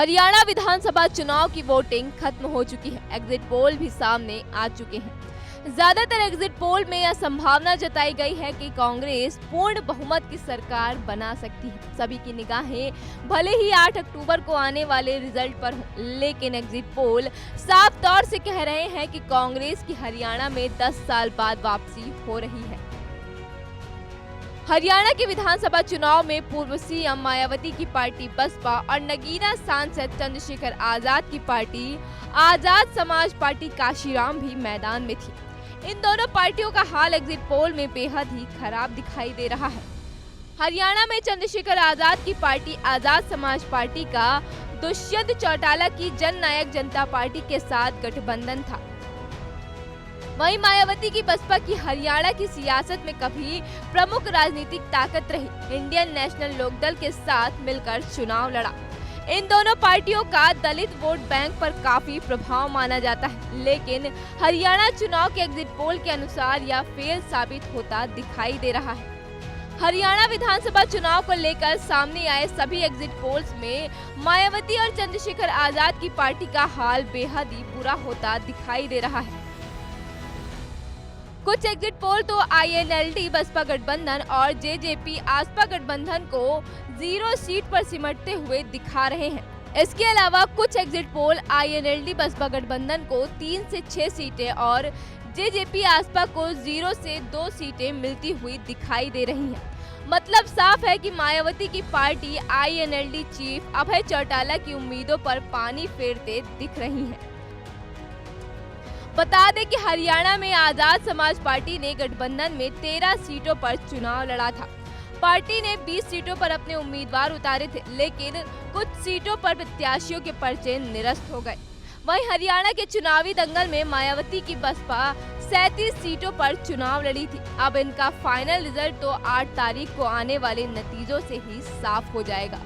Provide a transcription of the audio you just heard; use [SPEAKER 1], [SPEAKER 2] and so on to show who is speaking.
[SPEAKER 1] हरियाणा विधानसभा चुनाव की वोटिंग खत्म हो चुकी है। एग्जिट पोल भी सामने आ चुके हैं। ज्यादातर एग्जिट पोल में यह संभावना जताई गई है कि कांग्रेस पूर्ण बहुमत की सरकार बना सकती है। सभी की निगाहें भले ही 8 अक्टूबर को आने वाले रिजल्ट पर हो, लेकिन एग्जिट पोल साफ तौर से कह रहे हैं कि कांग्रेस की हरियाणा में 10 साल बाद वापसी हो रही है। हरियाणा के विधानसभा चुनाव में पूर्व सीएम मायावती की पार्टी बसपा और नगीना सांसद चंद्रशेखर आजाद की पार्टी आजाद समाज पार्टी काशीराम भी मैदान में थी। इन दोनों पार्टियों का हाल एग्जिट पोल में बेहद ही खराब दिखाई दे रहा है। हरियाणा में चंद्रशेखर आजाद की पार्टी आजाद समाज पार्टी का दुष्यंत चौटाला की जन नायक जनता पार्टी के साथ गठबंधन था। वहीं मायावती की बसपा की हरियाणा की सियासत में कभी प्रमुख राजनीतिक ताकत रही इंडियन नेशनल लोकदल के साथ मिलकर चुनाव लड़ा। इन दोनों पार्टियों का दलित वोट बैंक पर काफी प्रभाव माना जाता है, लेकिन हरियाणा चुनाव के एग्जिट पोल के अनुसार यह फेल साबित होता दिखाई दे रहा है। हरियाणा विधानसभा चुनाव को लेकर सामने आए सभी एग्जिट पोल्स में मायावती और चंद्रशेखर आजाद की पार्टी का हाल बेहद ही बुरा होता दिखाई दे रहा है। कुछ एग्जिट पोल तो आईएनएलडी बसपा गठबंधन और जेजेपी आसपा गठबंधन को 0 सीट पर सिमटते हुए दिखा रहे हैं। इसके अलावा कुछ एग्जिट पोल आईएनएलडी बसपा गठबंधन को 3 से 6 सीटें और जेजेपी आसपा को 0 से 2 सीटें मिलती हुई दिखाई दे रही हैं। मतलब साफ है कि मायावती की party INLD chief Abhay Chautala की उम्मीदों पर पानी फेरते दिख रही है। बता दें कि हरियाणा में आजाद समाज पार्टी ने गठबंधन में 13 सीटों पर चुनाव लड़ा था। पार्टी ने 20 सीटों पर अपने उम्मीदवार उतारे थे, लेकिन कुछ सीटों पर प्रत्याशियों के पर्चे निरस्त हो गए। वहीं हरियाणा के चुनावी दंगल में मायावती की बसपा 37 सीटों पर चुनाव लड़ी थी। अब इनका फाइनल रिजल्ट तो 8 तारीख को आने वाले नतीजों से ही साफ हो जाएगा।